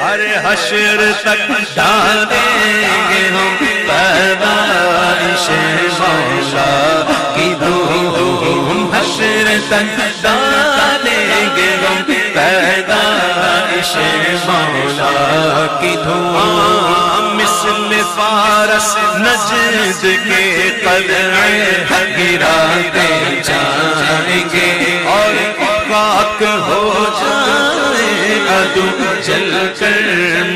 ہر حشر تک ڈالیں گے ہم پیدائش مولا کی دھوم، حشر تک ڈالیں گے ہم پیدائش مولا کی دھوم، مثل فارس نجد کے قلعے گراتے جائیں گے اور خاک ہو جائے عدو چل کر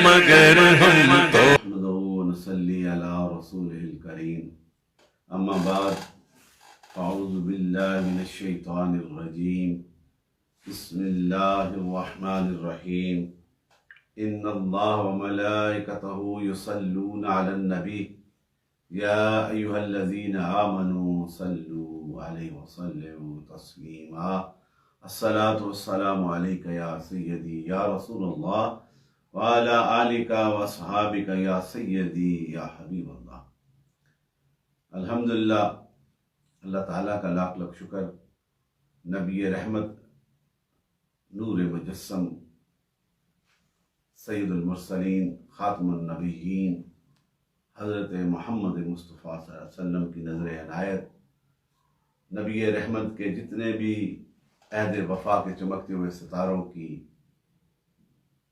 مگر ہم تو نصلی علی رسول الکریم، اما بعد، اعوذ باللہ من الشیطان الرجیم، بسم اللہ الرحمن الرحیم، ان اللہ وملائکتہ یصلون علی النبی یا ایہا الذین آمنوا صلوا علیہ وسلموا تسلیما، الصلاة والسلام علیک یا سیدی یا رسول اللہ وعلی آلک واصحابک یا سیدی یا حبیب اللہ۔ الحمدللہ، اللہ تعالیٰ کا لاکھ لاکھ شکر، نبی رحمت، نور مجسم، سید المرسلین، خاتم النبیین، حضرت محمد مصطفیٰ صلی اللہ علیہ وسلم کی نظر عنایت، نبی رحمت کے جتنے بھی عہد وفا کے چمکتے ہوئے ستاروں کی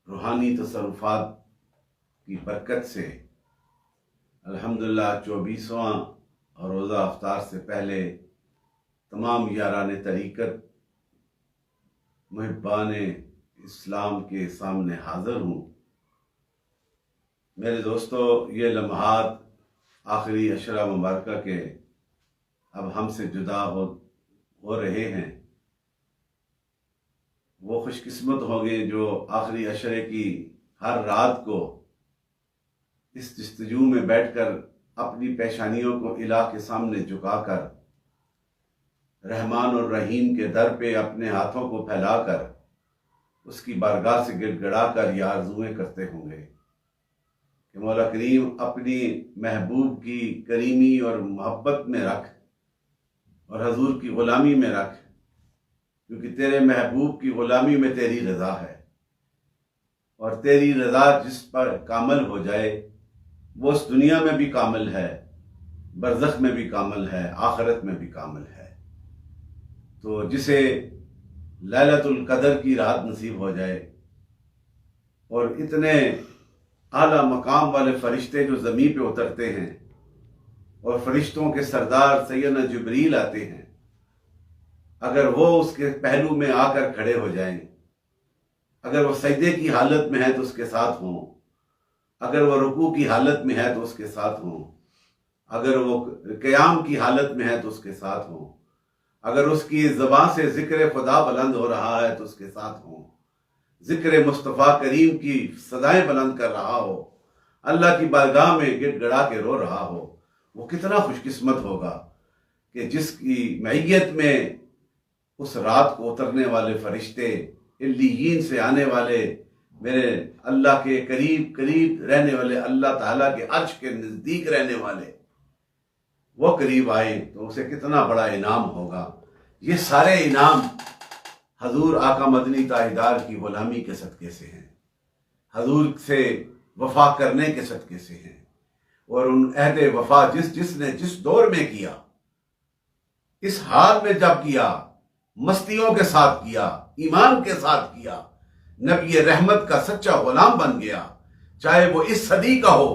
روحانی تصرفات کی برکت سے الحمدللہ 24واں روزہ افطار سے پہلے تمام یاران طریقت محبان اسلام کے سامنے حاضر ہوں۔ میرے دوستو، یہ لمحات آخری عشرہ مبارکہ کے اب ہم سے جدا ہو رہے ہیں۔ وہ خوش قسمت ہوں گے جو آخری عشرے کی ہر رات کو اس جستجو میں بیٹھ کر اپنی پیشانیوں کو الہ کے سامنے جھکا کر رحمان اور رحیم کے در پہ اپنے ہاتھوں کو پھیلا کر اس کی بارگاہ سے گڑ گڑا کر یہ آرزویں کرتے ہوں گے کہ مولا کریم اپنی محبوب کی کریمی اور محبت میں رکھ اور حضور کی غلامی میں رکھ، کیونکہ تیرے محبوب کی غلامی میں تیری رضا ہے، اور تیری رضا جس پر کامل ہو جائے وہ اس دنیا میں بھی کامل ہے، برزخ میں بھی کامل ہے، آخرت میں بھی کامل ہے۔ تو جسے لیلۃ القدر کی رات نصیب ہو جائے اور اتنے اعلیٰ مقام والے فرشتے جو زمین پہ اترتے ہیں اور فرشتوں کے سردار سیدنا جبریل آتے ہیں، اگر وہ اس کے پہلو میں آ کر کھڑے ہو جائیں، اگر وہ سجدے کی حالت میں ہے تو اس کے ساتھ ہوں، اگر وہ رکوع کی حالت میں ہے تو اس کے ساتھ ہوں، اگر وہ قیام کی حالت میں ہے تو اس کے ساتھ ہوں، اگر اس کی زبان سے ذکر خدا بلند ہو رہا ہے تو اس کے ساتھ ہوں، ذکر مصطفیٰ کریم کی صدائیں بلند کر رہا ہو، اللہ کی بارگاہ میں گڑ گڑا کے رو رہا ہو، وہ کتنا خوش قسمت ہوگا کہ جس کی معیت میں اس رات کو اترنے والے فرشتے، علیین سے آنے والے، میرے اللہ کے قریب قریب رہنے والے، اللہ تعالیٰ کے عرش کے نزدیک رہنے والے، وہ قریب آئیں تو اسے کتنا بڑا انعام ہوگا۔ یہ سارے انعام حضور آقا مدنی تاجدار کی غلامی کے صدقے سے ہیں، حضور سے وفا کرنے کے صدقے سے ہیں، اور ان عہد وفا جس نے جس دور میں کیا، اس حال میں جب کیا، مستیوں کے ساتھ کیا، ایمان کے ساتھ کیا، نبی رحمت کا سچا غلام بن گیا، چاہے وہ اس صدی کا ہو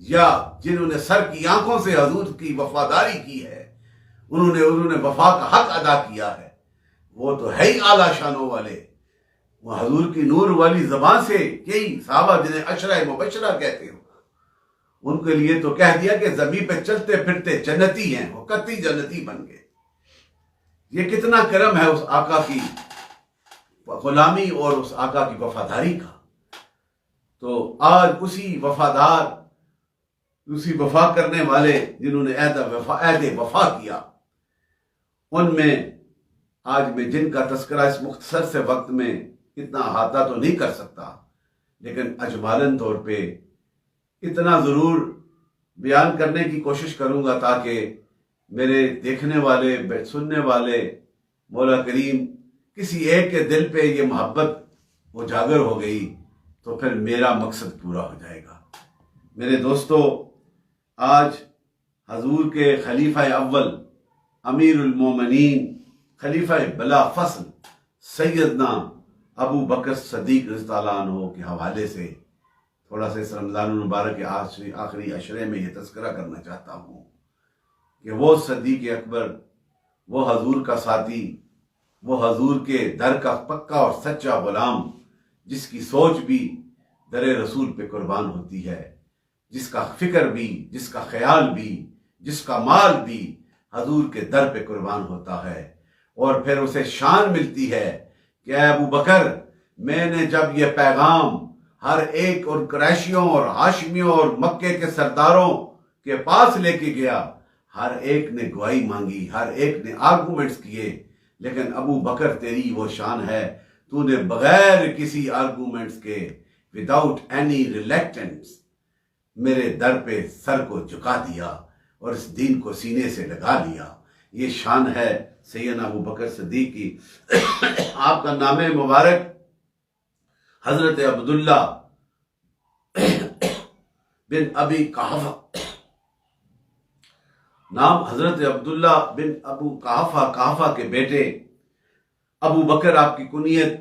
یا جنہوں نے سر کی آنکھوں سے حضور کی وفاداری کی ہے، انہوں نے وفا کا حق ادا کیا ہے، وہ تو ہے ہی اعلیٰ شانوں والے۔ وہ حضور کی نور والی زبان سے کئی صحابہ جنہیں عشرہ مبشرہ کہتے ہو، ان کے لیے تو کہہ دیا کہ زمین پہ چلتے پھرتے جنتی ہیں، وہ قطعی جنتی بن گئے۔ یہ کتنا کرم ہے اس آقا کی غلامی اور اس آقا کی وفاداری کا۔ تو آج اسی وفادار، اسی وفا کرنے والے جنہوں نے عہد وفا کیا، ان میں آج میں جن کا تذکرہ اس مختصر سے وقت میں اتنا احاطہ تو نہیں کر سکتا، لیکن اجمالاً طور پہ اتنا ضرور بیان کرنے کی کوشش کروں گا تاکہ میرے دیکھنے والے، سننے والے، مولا کریم کسی ایک کے دل پہ یہ محبت اجاگر ہو گئی تو پھر میرا مقصد پورا ہو جائے گا۔ میرے دوستو، آج حضور کے خلیفہ اول امیر المومنین خلیفہ بلا فصل سیدنا ابو بکر صدیق رضی اللہ عنہ کے حوالے سے تھوڑا سا اس رمضان المبارک کے آخری عشرے میں یہ تذکرہ کرنا چاہتا ہوں کہ وہ صدیق اکبر، وہ حضور کا ساتھی، وہ حضور کے در کا پکا اور سچا غلام، جس کی سوچ بھی در رسول پہ قربان ہوتی ہے، جس کا فکر بھی، جس کا خیال بھی، جس کا مال بھی حضور کے در پہ قربان ہوتا ہے، اور پھر اسے شان ملتی ہے کہ اے ابو بکر، میں نے جب یہ پیغام ہر ایک اور قریشیوں اور ہاشمیوں اور مکے کے سرداروں کے پاس لے کے گیا، ہر ایک نے گواہی مانگی، ہر ایک نے آرگومنٹس کیے، لیکن ابو بکر تیری وہ شان ہے، تو نے بغیر کسی آرگومنٹس کے وداؤٹ اینی ریلیکٹنس میرے در پہ سر کو جھکا دیا اور اس دین کو سینے سے لگا لیا۔ یہ شان ہے سیدنا ابو بکر صدیق کی۔ آپ کا نام مبارک حضرت عبداللہ بن ابی قحافہ، نام حضرت عبداللہ بن ابو قحافہ کے بیٹے ابو بکر آپ کی کنیت،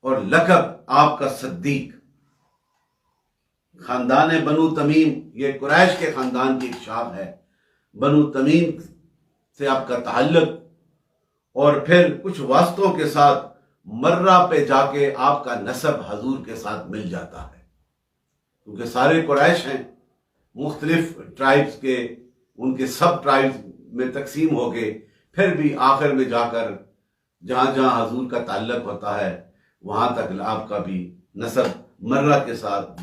اور لقب آپ کا صدیق۔ خاندان بنو تمیم، یہ قریش کے خاندان کی ایک شان ہے، بنو تمیم سے آپ کا تعلق، اور پھر کچھ واسطوں کے ساتھ مرہ پہ جا کے آپ کا نسب حضور کے ساتھ مل جاتا ہے، کیونکہ سارے قریش ہیں، مختلف ٹرائبز کے، ان کے سب ٹرائبز میں تقسیم ہو کے پھر بھی آخر میں جا کر جہاں جہاں حضور کا تعلق ہوتا ہے وہاں تک آپ کا بھی نسب مرہ کے ساتھ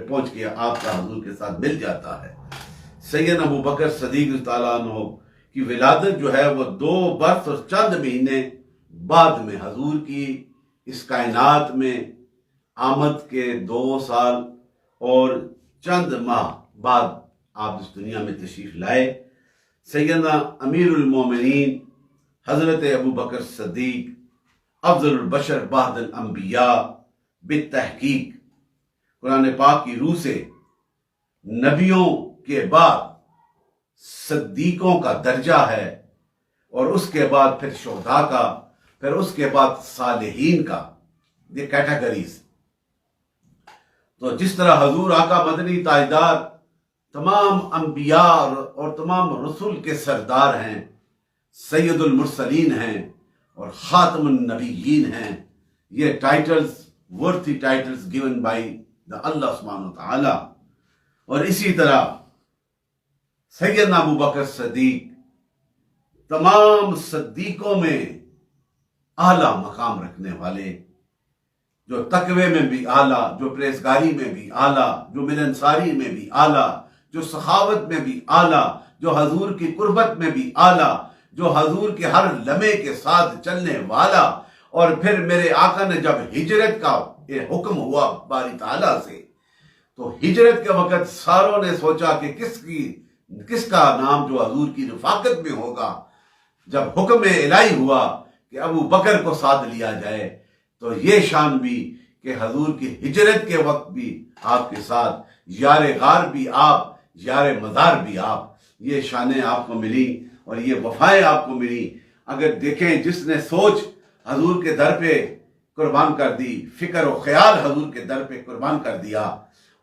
پہنچ کے آپ کا حضور کے ساتھ مل جاتا ہے۔ سیدنا ابو بکر صدیق رضی اللہ عنہ کی ولادت جو ہے وہ 2 برس اور چند مہینے بعد میں، حضور کی اس کائنات میں آمد کے 2 سال اور چند ماہ بعد آپ اس دنیا میں تشریف لائے۔ سیدنا امیر المومنین حضرت ابو بکر صدیق افضل البشر بعد الانبیاء بالتحقیق، قرآن پاک کی روح سے نبیوں کے بعد صدیقوں کا درجہ ہے، اور اس کے بعد پھر شہداء کا، پھر اس کے بعد صالحین کا، یہ کیٹیگریز۔ تو جس طرح حضور آقا مدنی تاجدار تمام انبیاء اور تمام رسول کے سردار ہیں، سید المرسلین ہیں اور خاتم النبیین ہیں، یہ titles worthy titles given by the اللہ سبحانہ وتعالی۔ اور اسی طرح سیدنا ابو بکر صدیق تمام صدیقوں میں اعلیٰ مقام رکھنے والے، جو تقوی میں بھی اعلیٰ، جو پرہیزگاری میں بھی اعلیٰ، جو ملنساری میں بھی اعلیٰ، جو سخاوت میں بھی اعلیٰ، جو حضور کی قربت میں بھی اعلیٰ، جو حضور کے ہر لمحے کے ساتھ چلنے والا۔ اور پھر میرے آقا نے جب ہجرت کا حکم ہوا باری تعالیٰ سے، تو ہجرت کے وقت ساروں نے سوچا کہ کس کا نام جو حضور کی رفاقت میں ہوگا۔ جب حکم الہی ہوا کہ ابو بکر کو ساتھ لیا جائے، تو یہ شان بھی کہ حضور کی ہجرت کے وقت بھی آپ کے ساتھ، یار غار بھی آپ، یار مزار بھی آپ، یہ شانیں آپ کو ملی اور یہ وفائیں آپ کو ملی۔ اگر دیکھیں، جس نے سوچ حضور کے در پہ قربان کر دی، فکر و خیال حضور کے در پہ قربان کر دیا،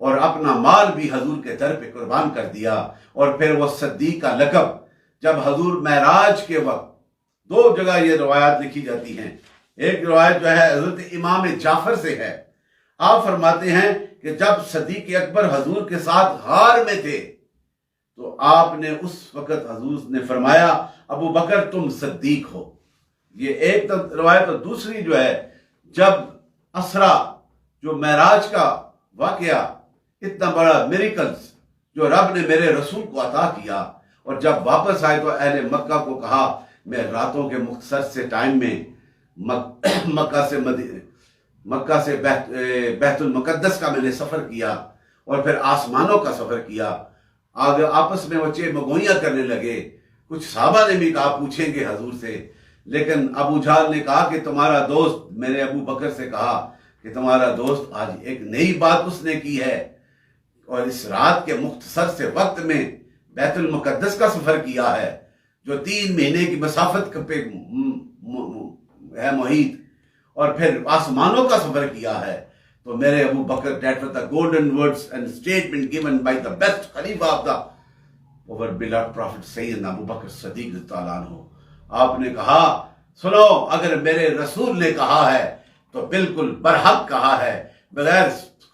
اور اپنا مال بھی حضور کے در پہ قربان کر دیا، اور پھر وہ صدیق کا لقب جب حضور معراج کے وقت، 2 جگہ یہ روایات لکھی جاتی ہیں، ایک روایت جو ہے حضرت امام جعفر سے ہے، آپ فرماتے ہیں کہ جب صدیق اکبر حضور کے ساتھ غار میں تھے تو آپ نے اس وقت حضور نے فرمایا ابو بکر تم صدیق ہو۔ یہ ایک روایت، اور دوسری جو ہے جب اسرا جو معراج کا واقعہ، اتنا بڑا میریکلز جو رب نے میرے رسول کو عطا کیا، اور جب واپس آئے تو اہل مکہ کو کہا میں راتوں کے مختصر سے ٹائم میں مکہ سے بیت المقدس کا میں نے سفر کیا، اور پھر آسمانوں کا سفر کیا۔ آگے آپس میں وہ چہ مگوئیاں کرنے لگے، کچھ صحابہ نے بھی کہا پوچھیں گے حضور سے، لیکن ابو جہل نے کہا کہ تمہارا دوست، میں نے ابو بکر سے کہا کہ تمہارا دوست آج ایک نئی بات اس نے کی ہے، اور اس رات کے مختصر سے وقت میں بیت المقدس کا سفر کیا ہے جو 3 مہینے کی مسافت پہ ہے محیط، اور پھر آسمانوں کا سفر کیا ہے. تو میرے ابو بکر, that were the golden words and statement given by the best Khalifa of the our beloved Prophet Sayyidina Abu Bakr Siddiq رضی اللہ عنہ. آپ نے کہا سنو, اگر میرے رسول نے کہا ہے تو بالکل برحق کہا ہے, بغیر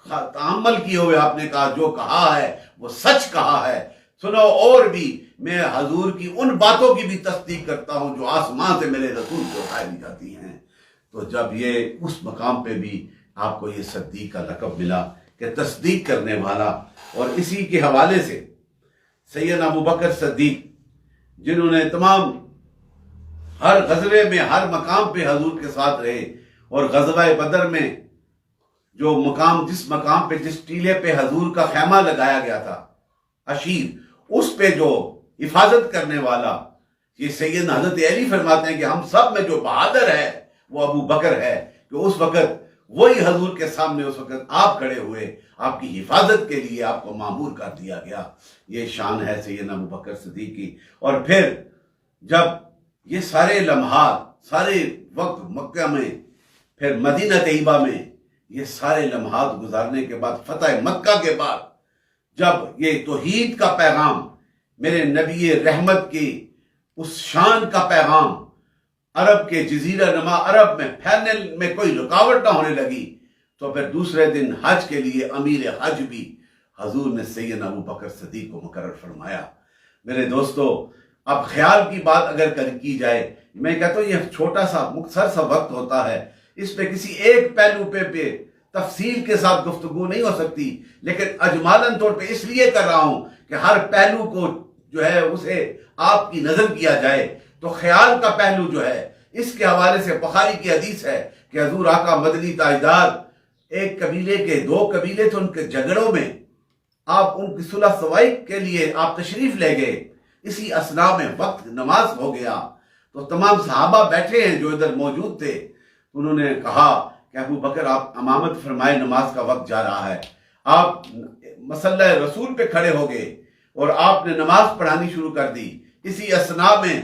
تعامل کیے ہوئے آپ نے کہا جو کہا ہے وہ سچ کہا ہے. سنو, اور بھی میں حضور کی ان باتوں کی بھی تصدیق کرتا ہوں جو آسمان سے میرے رسول کو اٹھائی دی جاتی ہیں. تو جب یہ اس مقام پہ بھی آپ کو یہ صدیق کا لقب ملا کہ تصدیق کرنے والا, اور اسی کے حوالے سے سیدنا ابو بکر صدیق جنہوں نے تمام ہر غزوے میں ہر مقام پہ حضور کے ساتھ رہے, اور غزوہ بدر میں جو مقام جس مقام پہ جس ٹیلے پہ حضور کا خیمہ لگایا گیا تھا عشیر, اس پہ جو حفاظت کرنے والا یہ سیدنا حضرت علی فرماتے ہیں کہ ہم سب میں جو بہادر ہے وہ ابو بکر ہے, کہ اس وقت وہی حضور کے سامنے اس وقت آپ کھڑے ہوئے, آپ کی حفاظت کے لیے آپ کو مامور کر دیا گیا. یہ شان ہے سیدنا ابو بکر صدیق کی. اور پھر جب یہ سارے لمحات, سارے وقت مکہ میں, پھر مدینہ طیبہ میں, یہ سارے لمحات گزارنے کے بعد, فتح مکہ کے بعد, جب یہ توحید کا پیغام, میرے نبی رحمت کی اس شان کا پیغام عرب کے جزیرہ نما عرب میں پھیلنے میں کوئی رکاوٹ نہ ہونے لگی, تو پھر دوسرے دن حج کے لیے امیر حج بھی حضور نے سیدنا ابو بکر صدیق کو مقرر فرمایا. میرے دوستو, اب خیال کی بات اگر کی جائے, میں کہتا ہوں یہ چھوٹا سا مختصر سا وقت ہوتا ہے, اس پہ کسی ایک پہلو پہ تفصیل کے ساتھ گفتگو نہیں ہو سکتی, لیکن اجمالاً طور پہ اس لیے کر رہا ہوں کہ ہر پہلو کو جو ہے اسے آپ کی نظر کیا جائے. تو خیال کا پہلو جو ہے اس کے حوالے سے بخاری کی حدیث ہے کہ حضور آقا مدنی تاجدار ایک قبیلے کے, 2 قبیلے تھے, ان کے جھگڑوں میں آپ ان کی صلح سوائی کے لیے آپ تشریف لے گئے. اسی اثناء میں وقت نماز ہو گیا, تو تمام صحابہ بیٹھے ہیں جو ادھر موجود تھے, انہوں نے کہا کہ ابو بکر آپ امامت فرمائے, نماز کا وقت جا رہا ہے. آپ مصلی رسول پہ کھڑے ہو گئے اور آپ نے نماز پڑھانی شروع کر دی. اسی اثناء میں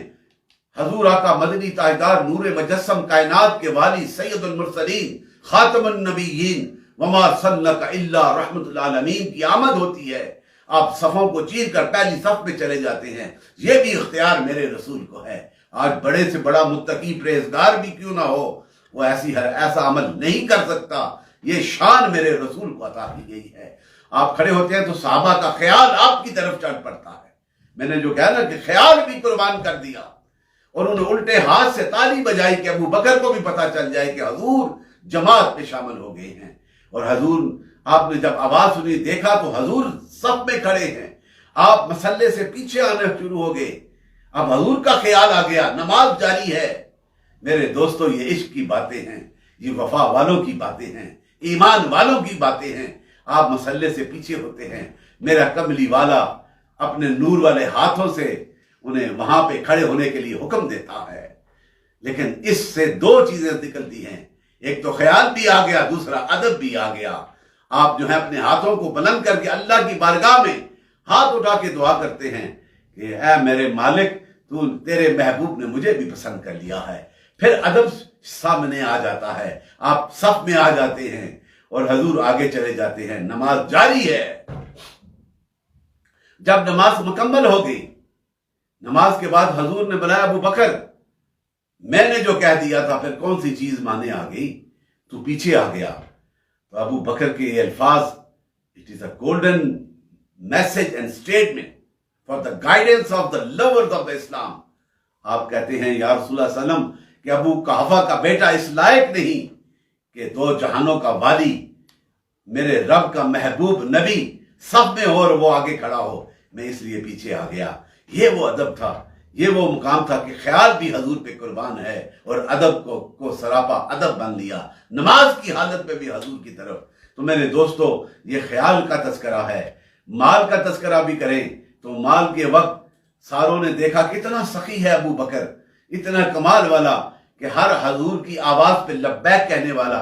حضور آقا مدنی تاجدار نور مجسم کائنات کے والی سید المرسلین خاتم النبیین وما صلک الا رحمت العالمین کی آمد ہوتی ہے. آپ صفوں کو چیر کر پہلی صف میں چلے جاتے ہیں. یہ بھی اختیار میرے رسول کو ہے. آج بڑے سے بڑا متقی پرہیزگار بھی کیوں نہ ہو, وہ ایسا عمل نہیں کر سکتا. یہ شان میرے رسول کو عطا کی گئی ہے. آپ کھڑے ہوتے ہیں تو صحابہ کا خیال آپ کی طرف چڑھ پڑتا ہے. میں نے جو کہا نا کہ خیال بھی قربان کر دیا, اور انہوں نے الٹے ہاتھ سے تالی بجائی کہ ابو بکر کو بھی پتا چل جائے کہ حضور جماعت میں شامل ہو گئے ہیں. اور حضور, آپ نے جب آواز سنی, دیکھا تو حضور صف میں کھڑے ہیں. آپ مسلے سے پیچھے آنے شروع ہو گئے. اب حضور کا خیال آ گیا, نماز جاری ہے. میرے دوستو, یہ عشق کی باتیں ہیں, یہ وفا والوں کی باتیں ہیں, ایمان والوں کی باتیں ہیں. آپ مسلے سے پیچھے ہوتے ہیں, میرا کملی والا اپنے نور والے ہاتھوں سے انہیں وہاں پہ کھڑے ہونے کے لیے حکم دیتا ہے. لیکن اس سے 2 چیزیں نکلتی ہیں, ایک تو خیال بھی آ گیا, دوسرا ادب بھی آ گیا. آپ جو ہے اپنے ہاتھوں کو بلند کر کے اللہ کی بارگاہ میں ہاتھ اٹھا کے دعا کرتے ہیں کہ اے میرے مالک, تیرے محبوب نے مجھے بھی پسند کر لیا ہے. پھر ادب سامنے آ جاتا ہے, آپ صف میں آ جاتے ہیں اور حضور آگے چلے جاتے ہیں. نماز جاری ہے. جب نماز مکمل ہو گئی, نماز کے بعد حضور نے بلایا, ابو بکر, میں نے جو کہہ دیا تھا پھر کون سی چیز مانے آ گئی, تو پیچھے آ گیا. تو ابو بکر کے یہ الفاظ, it is a golden message and statement for the guidance of the lovers of the Islam. آپ کہتے ہیں یا رسول اللہ صلی اللہ علیہ وسلم کہ ابو قحافہ کا بیٹا اس لائق نہیں کہ 2 جہانوں کا والی, میرے رب کا محبوب نبی سب میں ہو اور وہ آگے کھڑا ہو. میں اس لیے پیچھے آ گیا. یہ وہ ادب تھا, یہ وہ مقام تھا کہ خیال بھی حضور پہ قربان ہے, اور ادب کو سراپا ادب بن لیا, نماز کی حالت میں بھی حضور کی طرف. تو میرے دوستو, یہ خیال کا تذکرہ ہے. مال کا تذکرہ بھی کریں تو مال کے وقت ساروں نے دیکھا کتنا سخی ہے ابو بکر, اتنا کمال والا کہ ہر حضور کی آواز پہ لبیک کہنے والا.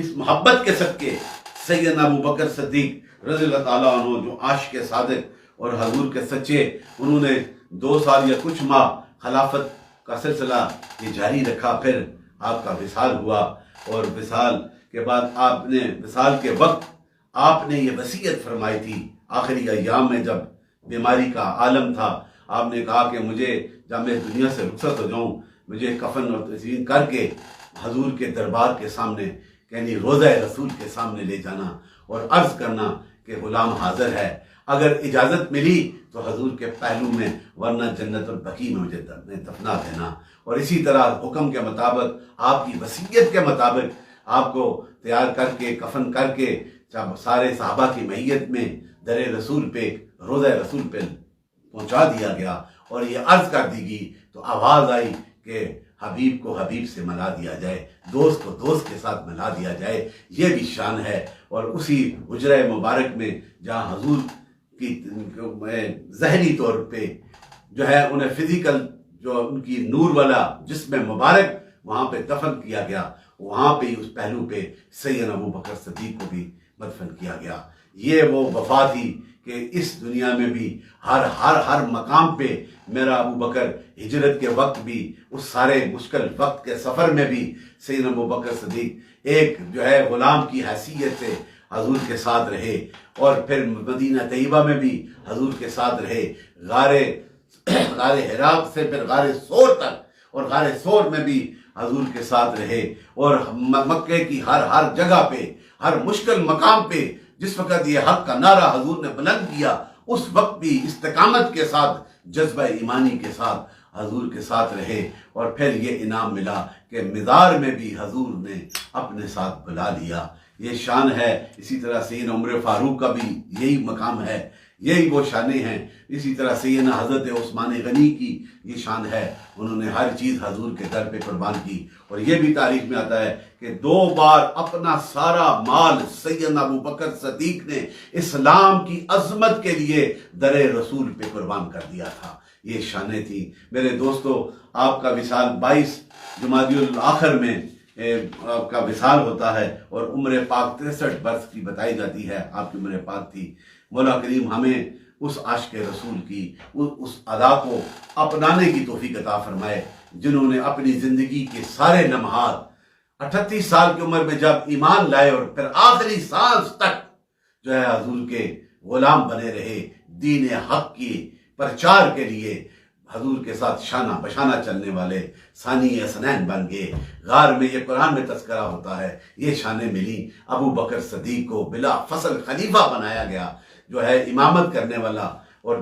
اس محبت کے صدقے سیدنا ابو بکر صدیق رضی اللہ تعالیٰ عنہ جو عاشق صادق اور حضور کے سچے، انہوں نے 2 سال یا کچھ ماہ خلافت کا سلسلہ یہ جاری رکھا. پھر آپ کا وصال ہوا، اور وصال کے بعد آپ نے وصال کے وقت آپ نے یہ وصیت فرمائی تھی آخری ایام میں جب بیماری کا عالم تھا. آپ نے کہا کہ مجھے جب میں دنیا سے رخصت ہو جاؤں مجھے کفن اور تزئین کر کے حضور کے دربار کے سامنے یعنی روضہ رسول کے سامنے لے جانا اور عرض کرنا کہ غلام حاضر ہے، اگر اجازت ملی تو حضور کے پہلو میں، ورنہ جنت البقیع میں مجھے دفنا دینا. اور اسی طرح حکم کے مطابق آپ کی وصیت کے مطابق آپ کو تیار کر کے کفن کر کے سارے صحابہ کی معیت میں در رسول پہ روضہ رسول پہ پہنچا دیا گیا. اور یہ عرض کر دی گئی تو آواز آئی کہ حبیب کو حبیب سے ملا دیا جائے، دوست کو دوست کے ساتھ ملا دیا جائے. یہ بھی شان ہے. اور اسی حجرہ مبارک میں جہاں حضور کی ظاہری طور پہ جو ہے انہیں فزیکل جو ان کی نور والا جسم مبارک وہاں پہ دفن کیا گیا، وہاں پہ اس پہلو پہ سیدنا ابو بکر صدیق کو بھی مدفن کیا گیا. یہ وہ وفا تھی کہ اس دنیا میں بھی ہر مقام پہ میرا ابو بکر ہجرت کے وقت بھی، اس سارے مشکل وقت کے سفر میں بھی سیدنا ابو بکر صدیق ایک جو ہے غلام کی حیثیت سے حضور کے ساتھ رہے. اور پھر مدینہ طیبہ میں بھی حضور کے ساتھ رہے، غار حراء سے پھر غار ثور تک، اور غار ثور میں بھی حضور کے ساتھ رہے. اور مکے کی ہر جگہ پہ، ہر مشکل مقام پہ جس وقت یہ حق کا نعرہ حضور نے بلند کیا، اس وقت بھی استقامت کے ساتھ، جذبہ ایمانی کے ساتھ حضور کے ساتھ رہے. اور پھر یہ انعام ملا کہ مزار میں بھی حضور نے اپنے ساتھ بلا لیا. یہ شان ہے. اسی طرح سیدنا عمر فاروق کا بھی یہی مقام ہے، یہی وہ شانیں ہیں. اسی طرح سیدنا حضرت عثمان غنی کی یہ شان ہے، انہوں نے ہر چیز حضور کے در پہ قربان کی. اور یہ بھی تاریخ میں آتا ہے کہ 2 بار اپنا سارا مال سیدنا ابو بکر صدیق نے اسلام کی عظمت کے لیے در رسول پہ قربان کر دیا تھا. یہ شانیں تھیں. میرے دوستو، آپ کا وصال 22 جمادی الاخر میں آپ کا وصال ہوتا ہے، اور عمر پاک 63 برس کی بتائی جاتی ہے آپ کی عمر پاک تھی. مولا کریم ہمیں اس عاشق رسول کی اس ادا کو اپنانے کی توفیق عطا فرمائے جنہوں نے اپنی زندگی کے سارے لمحات 38 سال کی عمر میں جب ایمان لائے اور پھر آخری سانس تک جو ہے حضور کے غلام بنے رہے، دین حق کی پرچار کے لیے حضور کے ساتھ شانہ بشانہ چلنے والے ثانی حسنین بن گئے. غار میں یہ قرآن میں تذکرہ ہوتا ہے، یہ شانیں ملی. ابو بکر صدیق کو بلا فصل خلیفہ بنایا گیا، جو ہے امامت کرنے والا. اور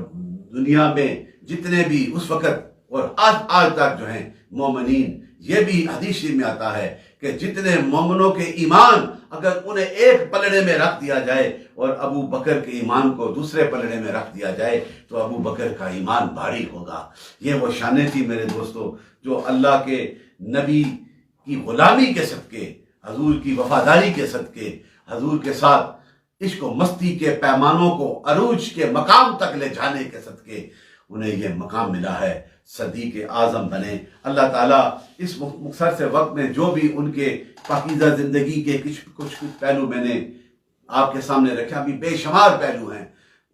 دنیا میں جتنے بھی اس وقت اور آج تک جو ہیں مومنین، یہ بھی حدیث میں آتا ہے کہ جتنے مومنوں کے ایمان اگر انہیں ایک پلڑے میں رکھ دیا جائے اور ابو بکر کے ایمان کو دوسرے پلڑے میں رکھ دیا جائے تو ابو بکر کا ایمان بھاری ہوگا. یہ وہ شانیں تھی میرے دوستو جو اللہ کے نبی کی غلامی کے صدقے، حضور کی وفاداری کے صدقے، حضور کے ساتھ عشق و مستی کے پیمانوں کو عروج کے مقام تک لے جانے کے صدقے انہیں یہ مقام ملا ہے. صدیق اعظم بنے. اللہ تعالیٰ اس مختصر سے وقت میں جو بھی ان کے پاکیزہ زندگی کے کچھ پہلو میں نے آپ کے سامنے رکھا، ابھی بے شمار پہلو ہیں.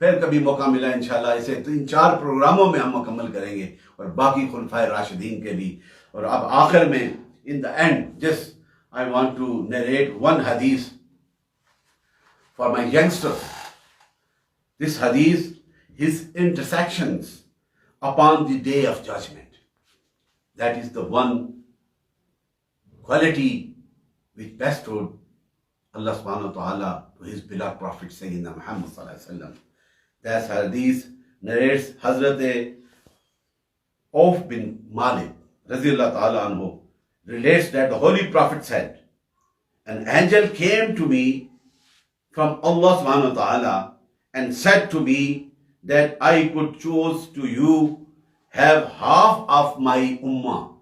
پھر کبھی موقع ملا انشاءاللہ اسے 3-4 پروگراموں میں ہم مکمل کریں گے، اور باقی خلفائے راشدین کے بھی. اور اب آخر میں in the end just I want to narrate one hadith for my youngsters. This hadith, his intersections upon the day of judgment. That is the one quality which bestowed Allah subhanahu wa ta'ala to his beloved Prophet Sayyidina Muhammad sallallahu alaihi wasallam. That hadith narrates Hazrat Auf bin Malik radiyallahu ta'ala anhu relates that the Holy Prophet said, an angel came to me from Allah subhanahu wa ta'ala and said to me that I could choose to you have half of my ummah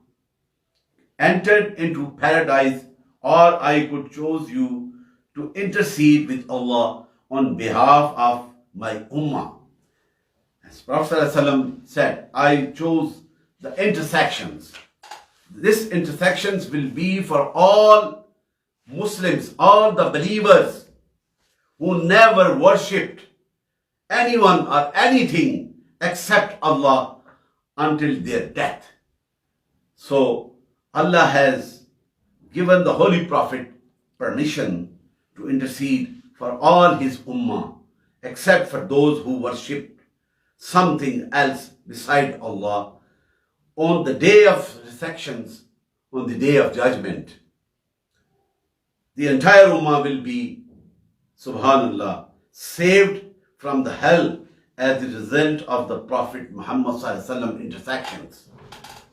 entered into paradise, or I could choose you to intercede with Allah on behalf of my ummah. As Prophet ﷺ said, I chose the intersections. These intersections will be for all Muslims, all the believers who never worshipped anyone or anything except Allah until their death. So Allah has given the Holy Prophet permission to intercede for all his ummah, except for those who worshipped something else beside Allah. On the day of resurrections, on the day of judgment, the entire ummah will be, subhanallah, saved from the hell as a result of the Prophet Muhammad sallallahu alaihi wasallam intercessions.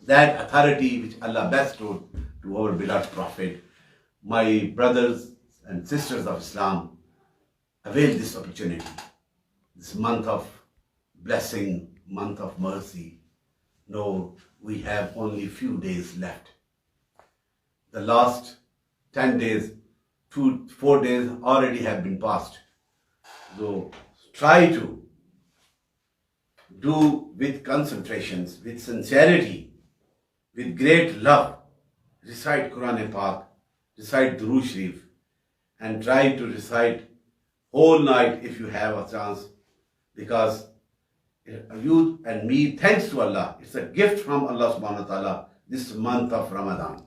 That authority which Allah bestowed to our beloved Prophet. My brothers and sisters of Islam, avail this opportunity, this month of blessing, month of mercy. No, we have only few days left. The last 10 days, 4 days already have been passed. So try to do with concentrations, with sincerity, with great love, recite Quran Pak, recite Durood Sharif, and try to recite whole night if you have a chance, because you and me, thanks to Allah, it's a gift from Allah subhanahu wa ta'ala, this month of Ramadan.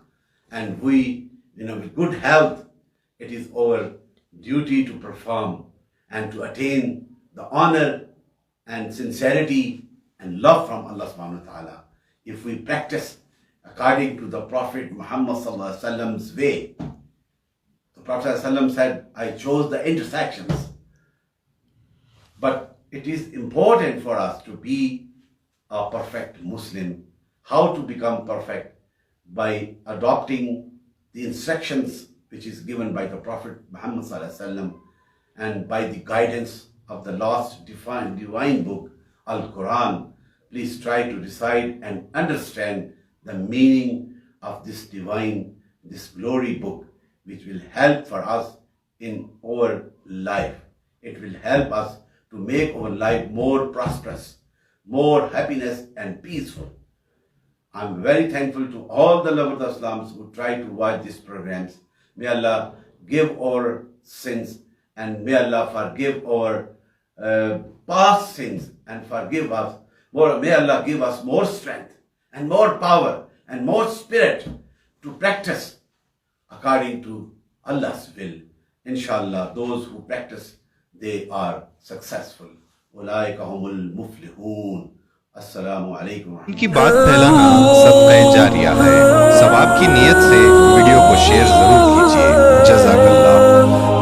And we, with good health, it is our duty to perform and to attain the honor and sincerity and love from Allah subhanahu wa ta'ala. If we practice according to the Prophet Muhammad sallallahu alaihi wasallam's way. The Prophet sallallahu alaihi wasallam said, I chose the intersections. But it is important for us to be a perfect Muslim. How to become perfect? By adopting the instructions which is given by the Prophet Muhammad sallallahu alaihi wasallam and by the guidance of the last divine book, Al-Quran. Please try to decide and understand the meaning of this divine, this glory book, which will help for us in our life. It will help us to make our life more prosperous, more happiness and peaceful. I'm very thankful to all the lovers of Islam who try to watch these programs. May Allah give our sins and may Allah forgive our past sins and forgive us. May Allah give us more strength and more power and more spirit to practice according to Allah's will. Inshallah, those who practice, they are successful. Ulaika humul muflihun. Assalamu alaikum. ان کی بات پھیلانا صدقہ جاریہ ہے. ثواب کی نیت سے ویڈیو کو شیئر ضرور کیجیے. جزاک اللہ.